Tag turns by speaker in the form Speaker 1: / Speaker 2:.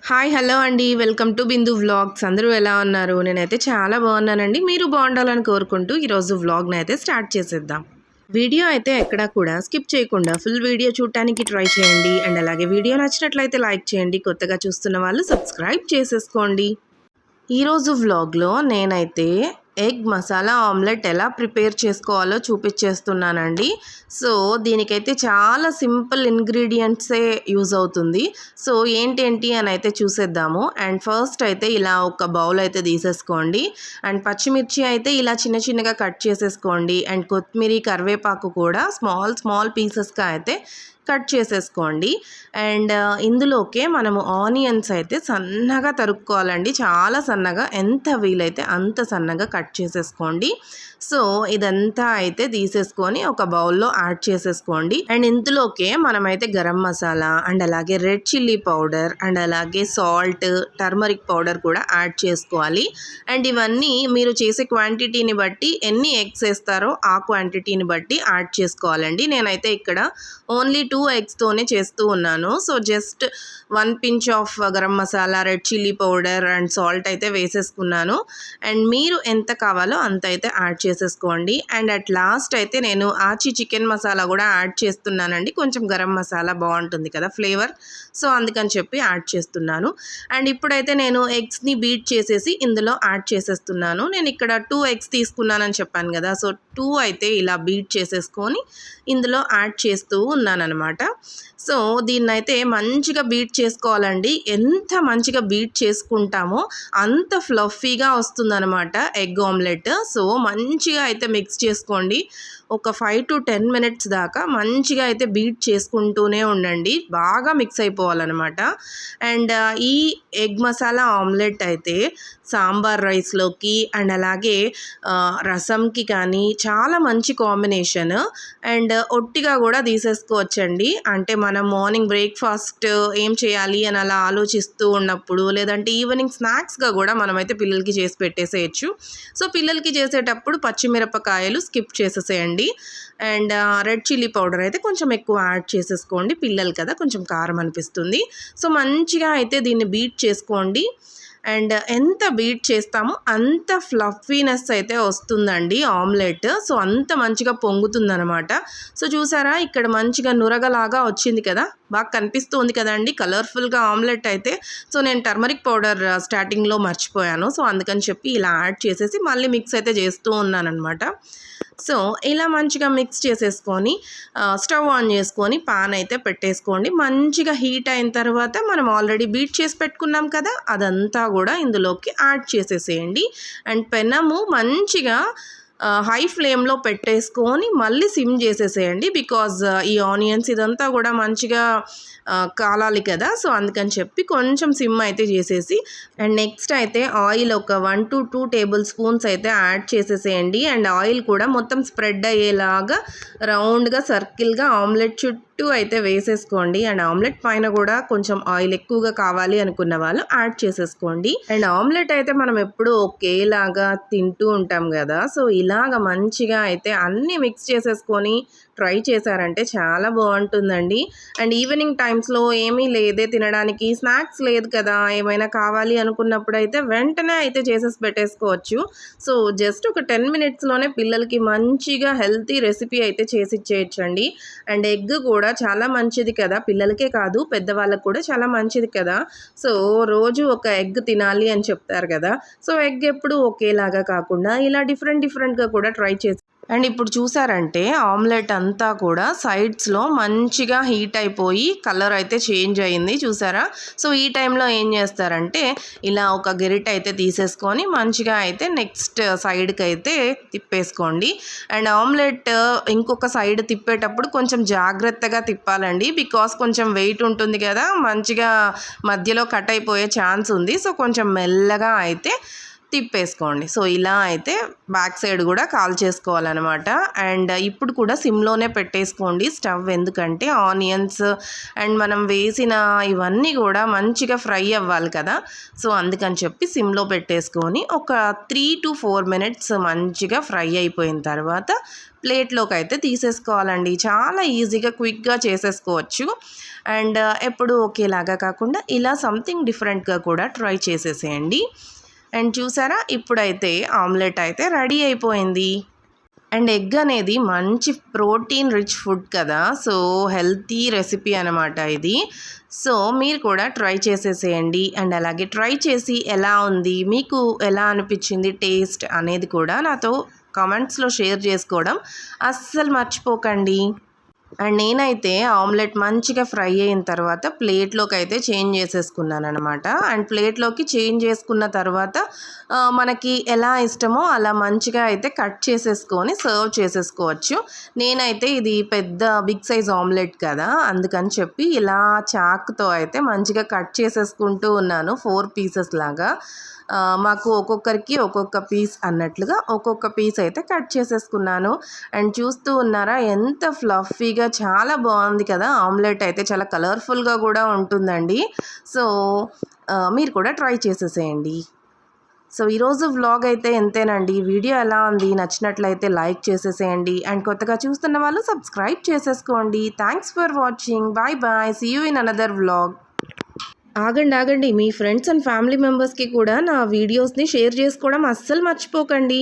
Speaker 1: Hi hello అండి. Welcome to Bindu vlogs. అందరూ ఎలా ఉన్నారు? నేనైతే చాలా బాగున్నానండి. మీరు బాగుండాలని కోరుకుంటూ ఈరోజు వ్లాగ్ని అయితే స్టార్ట్ చేసేద్దాం. వీడియో అయితే ఎక్కడా కూడా స్కిప్ చేయకుండా ఫుల్ వీడియో చూడటానికి ట్రై చేయండి. అండ్ అలాగే వీడియో నచ్చినట్లయితే లైక్ చేయండి. కొత్తగా చూస్తున్న వాళ్ళు సబ్స్క్రైబ్ చేసేసుకోండి. ఈరోజు వ్లాగ్లో నేనైతే ఎగ్ మసాలా ఆమ్లెట్ ఎలా ప్రిపేర్ చేసుకోవాలో చూపించేస్తున్నానండి. సో దీనికైతే చాలా సింపుల్ ఇంగ్రీడియంట్సే యూజ్ అవుతుంది. సో ఏంటేంటి అని అయితే చూసేద్దాము. అండ్ ఫస్ట్ అయితే ఇలా ఒక బౌల్ అయితే తీసేసుకోండి. అండ్ పచ్చిమిర్చి అయితే ఇలా చిన్న చిన్నగా కట్ చేసేసుకోండి. అండ్ కొత్తిమీర కరివేపాకు కూడా స్మాల్ పీసెస్గా అయితే కట్ చేసేసుకోండి. అండ్ ఇందులోకే మనము ఆనియన్స్ అయితే సన్నగా తరుక్కోవాలండి. చాలా సన్నగా, ఎంత వీలైతే అంత సన్నగా కట్ చేసేసుకోండి. సో ఇదంతా అయితే తీసేసుకొని ఒక బౌల్లో యాడ్ చేసేసుకోండి. అండ్ ఇందులోకే మనమైతే గరం మసాలా అండ్ అలాగే రెడ్ చిల్లీ పౌడర్ అండ్ అలాగే సాల్ట్, టర్మరిక్ పౌడర్ కూడా యాడ్ చేసుకోవాలి. అండ్ ఇవన్నీ మీరు చేసే క్వాంటిటీని బట్టి, ఎన్ని ఎగ్స్ వేస్తారో ఆ క్వాంటిటీని బట్టి యాడ్ చేసుకోవాలండి. నేనైతే ఇక్కడ ఓన్లీ 2 ఎగ్స్తోనే చేస్తూ ఉన్నాను. So just 1 pinch of garam masala, red chilli powder and salt అయితే వేసేసుకున్నాను. అండ్ మీరు ఎంత కావాలో అంత అయితే యాడ్ చేసేసుకోండి. అండ్ అట్ లాస్ట్ అయితే నేను ఆచి చికెన్ మసాలా కూడా యాడ్ చేస్తున్నానండి. కొంచెం గరం మసాలా బాగుంటుంది కదా ఫ్లేవర్, సో అందుకని చెప్పి యాడ్ చేస్తున్నాను. అండ్ ఇప్పుడైతే నేను ఎగ్స్ని బీట్ చేసేసి ఇందులో యాడ్ చేసేస్తున్నాను. నేను ఇక్కడ 2 ఎగ్స్ తీసుకున్నానని చెప్పాను కదా, సో 2 అయితే ఇలా బీట్ చేసేసుకొని ఇందులో యాడ్ చేస్తూ ఉన్నానన్నమాట. సో దీన్నైతే మంచిగా బీట్ చేసుకోవాలండి. ఎంత మంచిగా బీట్ చేసుకుంటామో అంత ఫ్లఫీగా వస్తుందన్నమాట ఎగ్ ఆమ్లెట్. సో మంచిగా అయితే మిక్స్ చేసుకోండి. ఒక 5 to 10 minutes దాకా మంచిగా అయితే బీట్ చేసుకుంటూనే ఉండండి. బాగా మిక్స్ అయిపోవాలన్నమాట. అండ్ ఈ ఎగ్ మసాలా ఆమ్లెట్ అయితే సాంబార్ రైస్లోకి అండ్ అలాగే రసంకి కానీ చాలా మంచి కాంబినేషన్. అండ్ ఒట్టిగా కూడా తీసేసుకోవచ్చండి. అంటే మనం మార్నింగ్ బ్రేక్ఫాస్ట్ ఏం చేయాలి అని అలా ఆలోచిస్తూ ఉన్నప్పుడు, లేదంటే ఈవినింగ్ స్నాక్స్గా కూడా మనమైతే పిల్లలకి చేసి పెట్టేసేయచ్చు. సో పిల్లలకి చేసేటప్పుడు పచ్చిమిరపకాయలు స్కిప్ చేసేసేయండి. అండ్ రెడ్ చిల్లీ పౌడర్ అయితే కొంచెం ఎక్కువ యాడ్ చేసేసుకోండి. పిల్లలు కదా, కొంచెం కారం అనిపిస్తుంది. సో మంచిగా అయితే దీన్ని బీట్ చేసుకోండి. అండ్ ఎంత బీట్ చేస్తామో అంత ఫ్లఫీనెస్ అయితే వస్తుందండి ఆమ్లెట్. సో అంత మంచిగా పొంగుతుందనమాట. సో చూసారా, ఇక్కడ మంచిగా నురగలాగా వచ్చింది కదా, బాగా కనిపిస్తుంది కదండి కలర్ఫుల్గా ఆమ్లెట్ అయితే. సో నేను టర్మరిక్ పౌడర్ స్టార్టింగ్లో మర్చిపోయాను. సో అందుకని చెప్పి ఇలా యాడ్ చేసేసి మళ్ళీ మిక్స్ అయితే చేస్తూ ఉన్నానమాట. సో ఇలా మంచిగా మిక్స్ చేసేసుకొని స్టవ్ ఆన్ చేసుకొని పాన్ అయితే పెట్టేసుకోండి. మంచిగా హీట్ అయిన తర్వాత మనం ఆల్రెడీ బీట్ చేసి పెట్టుకున్నాం కదా, అదంతా కూడా ఇందులోకి యాడ్ చేసేసేయండి. అండ్ పెనము మంచిగా హై ఫ్లేమ్లో పెట్టేసుకొని మళ్ళీ సిమ్ చేసేసేయండి. బికాజ్ ఈ ఆనియన్స్ ఇదంతా కూడా మంచిగా కాలాలి కదా, సో అందుకని చెప్పి కొంచెం సిమ్ అయితే చేసేసి అండ్ నెక్స్ట్ అయితే ఆయిల్ ఒక 1 to 2 tablespoons అయితే యాడ్ చేసేసేయండి. అండ్ ఆయిల్ కూడా మొత్తం స్ప్రెడ్ అయ్యేలాగా రౌండ్గా సర్కిల్గా ఆమ్లెట్ చుట్టూ అయితే వేసేసుకోండి. అండ్ ఆమ్లెట్ పైన కూడా కొంచెం ఆయిల్ ఎక్కువగా కావాలి అనుకున్న వాళ్ళు యాడ్ చేసేసుకోండి. అండ్ ఆమ్లెట్ అయితే మనం ఎప్పుడు ఒకేలాగా తింటూ ఉంటాం కదా, సో ఇలాగ మంచిగా అయితే అన్నీ మిక్స్ చేసేసుకొని ట్రై చేశారంటే చాలా బాగుంటుందండి. అండ్ ఈవినింగ్ టైమ్స్లో ఏమీ లేదే తినడానికి, స్నాక్స్ లేదు కదా, ఏమైనా కావాలి అనుకున్నప్పుడు అయితే వెంటనే అయితే చేసేసి పెట్టేసుకోవచ్చు. సో జస్ట్ ఒక 10 minutesలోనే పిల్లలకి మంచిగా హెల్తీ రెసిపీ అయితే చేసి ఇచ్చేయచ్చండి. అండ్ ఎగ్ కూడా చాలా మంచిది కదా, పిల్లలకే కాదు పెద్దవాళ్ళకు కూడా చాలా మంచిది కదా. సో రోజు ఒక ఎగ్ తినాలి అని చెప్తారు కదా, సో ఎగ్ ఎప్పుడు ఒకేలాగా కాకుండా ఇలా డిఫరెంట్గా కూడా ట్రై చేసి. అండ్ ఇప్పుడు చూసారంటే ఆమ్లెట్ అంతా కూడా సైడ్స్లో మంచిగా హీట్ అయిపోయి కలర్ అయితే చేంజ్ అయ్యింది చూసారా. సో ఈ టైంలో ఏం చేస్తారంటే ఇలా ఒక గరిట అయితే తీసేసుకొని మంచిగా అయితే నెక్స్ట్ సైడ్కి అయితే తిప్పేసుకోండి. అండ్ ఆమ్లెట్ ఇంకొక సైడ్ తిప్పేటప్పుడు కొంచెం జాగ్రత్తగా తిప్పాలండి. బికాస్ కొంచెం వెయిట్ ఉంటుంది కదా, మంచిగా మధ్యలో కట్ అయిపోయే ఛాన్స్ ఉంది. సో కొంచెం మెల్లగా అయితే తిప్పేసుకోండి. సో ఇలా అయితే బ్యాక్ సైడ్ కూడా కాల్ చేసుకోవాలన్నమాట. అండ్ ఇప్పుడు కూడా సిమ్లోనే పెట్టేసుకోండి స్టవ్, ఎందుకంటే ఆనియన్స్ అండ్ మనం వేసిన ఇవన్నీ కూడా మంచిగా ఫ్రై అవ్వాలి కదా. సో అందుకని చెప్పి సిమ్లో పెట్టేసుకొని ఒక 3 to 4 minutes మంచిగా ఫ్రై అయిపోయిన తర్వాత ప్లేట్లోకి అయితే తీసేసుకోవాలండి. చాలా ఈజీగా క్విక్గా చేసేసుకోవచ్చు. అండ్ ఎప్పుడు ఒకేలాగా కాకుండా ఇలా సంథింగ్ డిఫరెంట్గా కూడా ట్రై చేసేసేయండి. అండ్ చూసారా, ఇప్పుడైతే ఆమ్లెట్ అయితే రెడీ అయిపోయింది. అండ్ ఎగ్ అనేది మంచి ప్రోటీన్ రిచ్ ఫుడ్ కదా, సో హెల్తీ రెసిపీ అనమాట ఇది. సో మీరు కూడా ట్రై చేసేసేయండి. అండ్ అలాగే ట్రై చేసి ఎలా ఉంది, మీకు ఎలా అనిపించింది టేస్ట్ అనేది కూడా నాతో కామెంట్స్లో షేర్ చేసుకోవడం అస్సలు మర్చిపోకండి. అండ్ నేనైతే ఆమ్లెట్ మంచిగా ఫ్రై అయిన తర్వాత ప్లేట్లోకి అయితే చేంజ్ చేసేసుకున్నాను అనమాట. అండ్ ప్లేట్లోకి చేంజ్ చేసుకున్న తర్వాత మనకి ఎలా ఇష్టమో అలా మంచిగా అయితే కట్ చేసేసుకొని సర్వ్ చేసేసుకోవచ్చు. నేనైతే ఇది పెద్ద బిగ్ సైజ్ ఆమ్లెట్ కదా, అందుకని చెప్పి ఇలా చాక్తో అయితే మంచిగా కట్ చేసేసుకుంటూ ఉన్నాను 4 pieces లాగా. మాకు ఒక్కొక్కరికి ఒక్కొక్క పీస్ అన్నట్లుగా ఒక్కొక్క పీస్ అయితే కట్ చేసేసుకున్నాను. అండ్ చూస్తూ ఉన్నారా ఎంత ఫ్లఫీగా, చాలా బాగుంది కదా. ఆమ్లెట్ అయితే చాలా కలర్ఫుల్గా కూడా ఉంటుందండి. సో మీరు కూడా ట్రై చేసేసేయండి. సో ఈరోజు వ్లాగ్ అయితే ఎంతేనండి. వీడియో ఎలా ఉంది, నచ్చినట్లయితే లైక్ చేసేసేయండి. అండ్ కొత్తగా చూస్తున్న వాళ్ళు సబ్స్క్రైబ్ చేసేసుకోండి. Thanks for watching. Bye bye. See you in another vlog. ఆగండి, మీ ఫ్రెండ్స్ అండ్ ఫ్యామిలీ మెంబర్స్కి కూడా నా వీడియోస్ని షేర్ చేసుకోవడం అస్సలు మర్చిపోకండి.